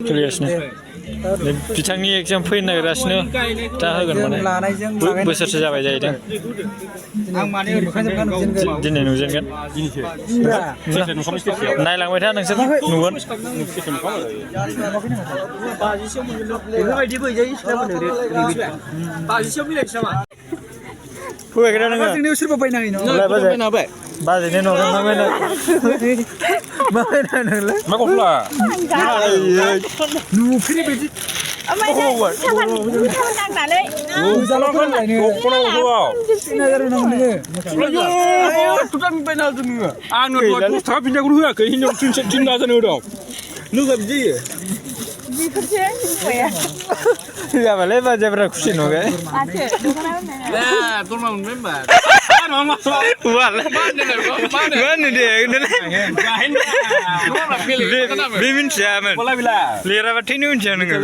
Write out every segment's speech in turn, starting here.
सोलिगासिनो बिथांनि एगजाम फैनो नागिरगासिनो दा होगोन माने बोसोरसे जाबाय जाहैदों दिनै नुजेनगोन नायलांबाय था नोंसोर नुगोन फैबायगोन नोङो जोंनियाव सोरबा बायनाङै नङा बाजैनो न'खर मा बायना मा बायना नोंलाय मा गस्ला नुफेरै बायदि जाबालाय बाजारफ्रा खुसि नङा बे मिन्थियामोन लिराबाथायनो मिन्थिया नोङो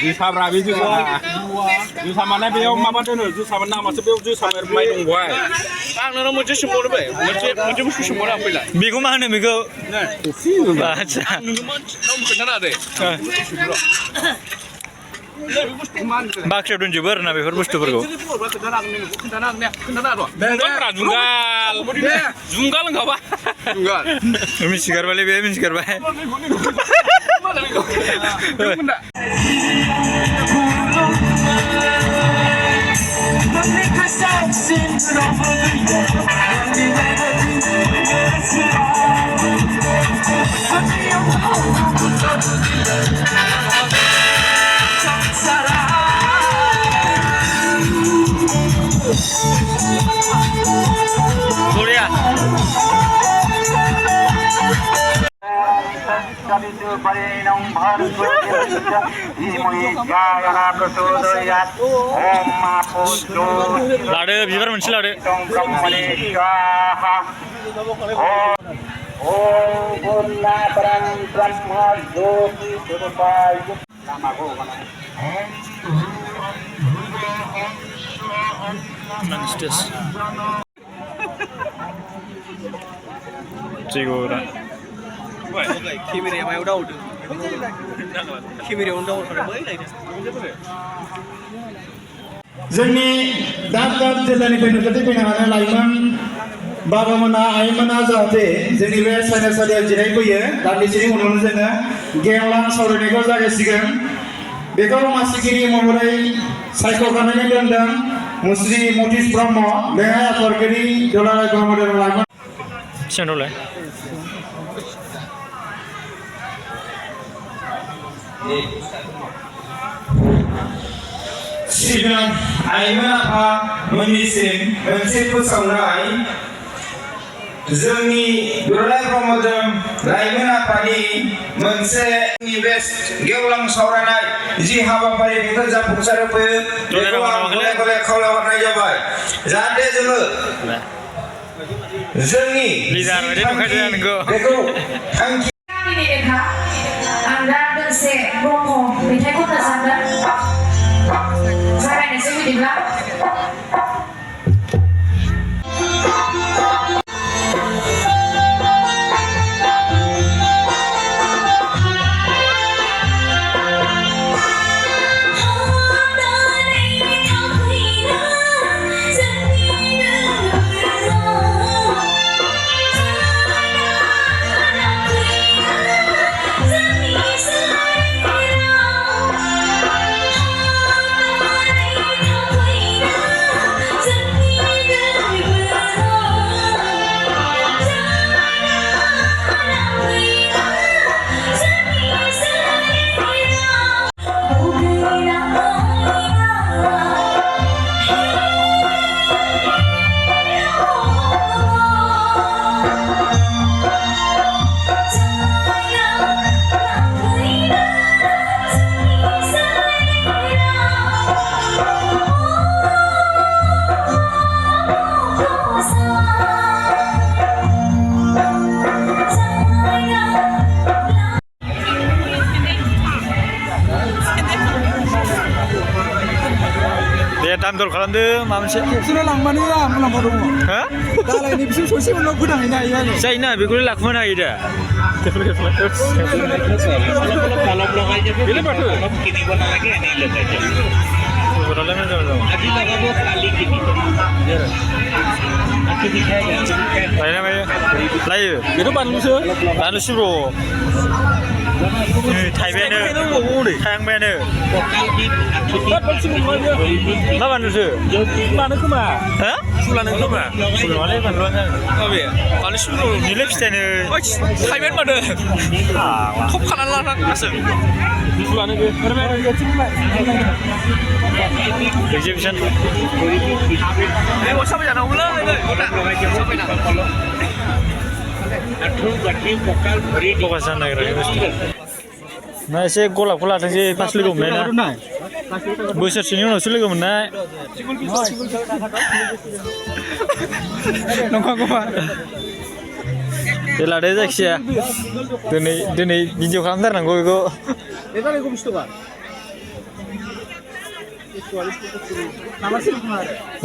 जोसाब्रा बे जोसा माने बेयाव माबा दोनो जोसाबा नामासो बेयाव जोसा माइ दंबाय आं नोंनाव मोनसे सोंबावनो बे मोनसे बुस्थु सोंबावनो आं फैला बेखौ मा होनो बेखौ आदसा खोन्थाना दे बाख्रियाव दोनजोबो आरोना बेफोर बुस्थुफोरखौ जुंगाल होनखाबा मिथिगारबायलै बे मिथिगारबाय लादो बिबार मोनसे लादो Kimia main udah Kimia udah जोंनि दाब दाब जिल्लानिफ्राय नुजाथि फैनो हानाय लाइमोन बाबामोना आइमोना जाहाथे जोंनि बे सायनासालियाव जिरायफैयो दान्दिसेनि उनावनो जोङो गेवलां सावरायनायखौ जागायसिगोन बेखौ मासिगिरि महरै सायख'खानानै दोनदों मुस्रि मतिस ब्रह्म लेङाइ आफादगिरि दुलाराय ब्रह्मदेव लाइमोन सेनलाय सिगां आइमोन आफामोननिसिम मोनसे फोसावनाय जोंनि दुलाराय ब्रह्मदेव लाइमोन आफादनि मोनसे बे गेवलां सावरायनाय जि हाबाफारि बेखौ जाफुंसार होफैयो बेखौ आं गले गले खावलायहरनाय जाबाय जाहाथे जोङो जोंनि बेखौ थांखि आं दा दोंसे ब्रह्म मेथाइ खननो सानदों जागायनोसै बिदिब्ला दाम दर खालामदो माबा मोनसे बिसोरो लांबानो मुलाम्फा दङ हो दालायनि बिसोर ससे उनाव गोदाङैनो हायो आरो जायोना बेखौनो लाखुमानो हायो दा बेलाय माथो Berapa lama dah? Lain apa ya? Lain. Itu banusu. Banusu bro. Thai bene. Thang bene. Apa banusu? Banusu mah? Hah? Sulana kuma? Sulana ni banusu. Apa ya? Banusu bro. Ni lepsnya ni. Thai bene mana? Top kanan lah asal. Sulana ni. Exhibition. Mau siapa yang nak ulang ni? Siapa nak? Pokasan lagi lagi. Nah, saya golak tadi pas lagi mana? Besar sini orang sulit mana? Nongkrong apa? Dia ada seksi ya. Dini video kamera nanggo itu. Itu lagi aku mesti kan.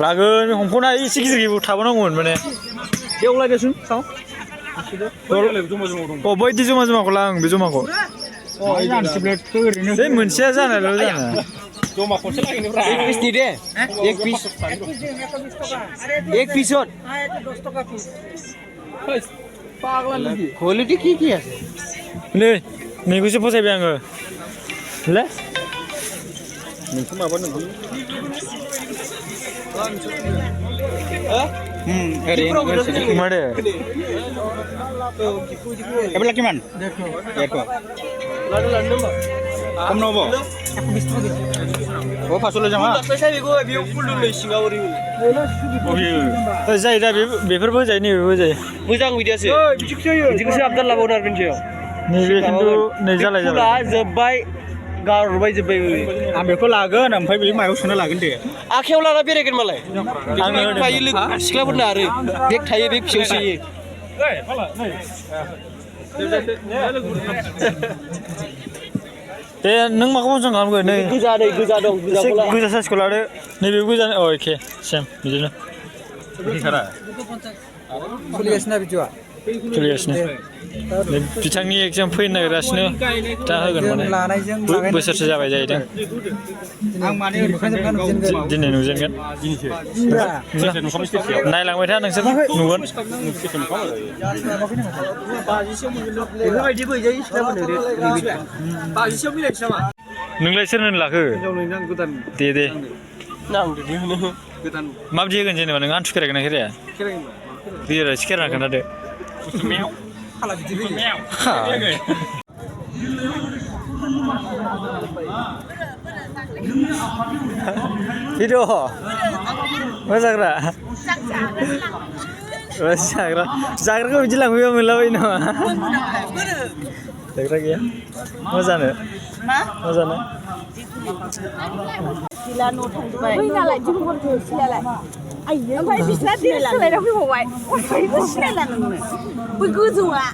Lagu hongkona isi gitu tabanangun mana? Dia ulah dia sun, sao? Oh, boy di cuma kolang, biju mako. Oh, ini sebelah tu ini. Saya manusia sana, lalu sana. Cuma kau selagi ni berapa? Ek piece ni deh, ek piece. Ek piece on. Pagelan lagi. Quality kiki ya? Le, ni kusi apa saya bilang ke? Le? Mungkin apa nanti? Hari ini mana? Apa lagi man? Dekho. Lalu London ba? Kamu nopo? Oh, pasal jama. Saya bigo biu full dulu Singapura. Oh iya. Saya dah beberapa berjaya ni berjaya. Bujang video sih. Bijak sih Abdullah Bonar pinjau. Ni itu ni jalan jalan. Pula zebai. Gar bayi zebai. Ambil ko lagan, ampai beli mayu sana lagan deh. Akhirnya ulah nabi rekan malai. Angin bayi lu sekolah benar. Dek thaya dek sih. Neng makan macam kamu ke? Neng. Guza dong. Guza saya sekolah ada. Nih guza. Oh, okay. Same. Begini. Ini cara. Tulis nabi juga. Tulis ni. Bitangi exam fui nak rasnya. Dah hagan mana? Besar saja baca itu. Dini nujan kan? Naik lang mereka nang sen nuan. Nunglai sen nang laku. Dede. Mab dia kan jenis mana ngan sekarang kena kira. Dia sekarang kena deh. Video, masa kira? Sakra kau bilang video melawai nama. Sakra kia, masa ni? Masa ni? Sila notang tu baik. Bina lagi jumpa tu sila lagi. Ayah, apa yang bisa dia sila dah pergi bawa? Apa itu sila lagi? Begitu ah.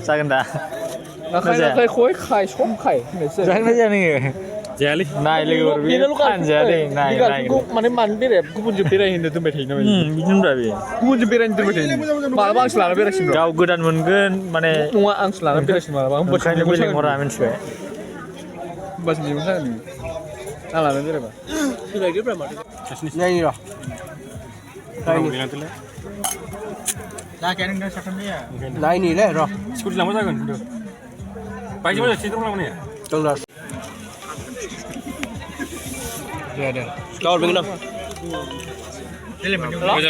Sao dah? Nak koi khai som khai. Jangan aja ni. Jali. Naik lagi baru. Kan jali. Naik. Mana dia? Aku pun jumpa orang Hindu tu berhenti nama. Minum berapa? Aku pun jumpa orang Hindu berhenti. Malah bang selana berhenti. Kau gudan mungkin mana? Mua ang selana berhenti malah bang. Bukan yang boleh orang amin sih. Bas ni mana ni? Alah nanti berapa? Sudah dia berapa? Ni lah. Kain ni. Dah kain ni dah sakit ni ya. Lain ni lah, roh. Sekolah lama tak kan? Baik macam cerita lama ni. Tolong. Ada. Kau bagaimana?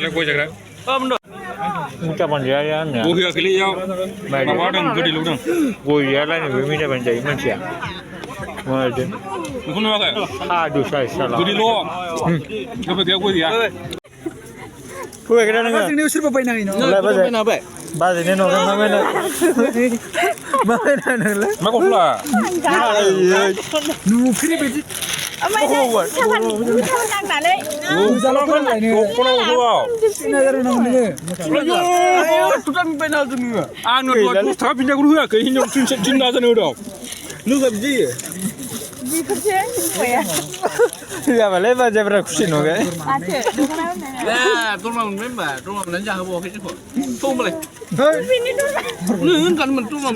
Kau jaga. Muka panjang ya. Kau hias kali ya. Bawa dong, jadi lu dong. Kau hias lah ni, bumi dah panjang macam. Macam. Kau nak apa? Aduh, saya salah. Jadi lu. Kau pergi aku dia. Kau kena nengah. Pasal ni usir apa ini? Pasal apa? Pasal ni orang mana? Mana nengah? Mak kau pula. Nu kiri biji. ไม่ได้ถ้ามันดังหนาเลย Jalan kan lah ini. Kono ko. Ini dari nama ini. Ayo, tutan penal tu ni. Anu tu tak pinjam guru ya, ke hinjau cinta sana dah. Nu sabji. Di kerja apa ya? Ya, boleh baca berapa sih no kan? Baca. Nah, tu mah member, tu mah nanti aku bawa ke siapa. Tu boleh. Ini dulu. Ni kan mentu mah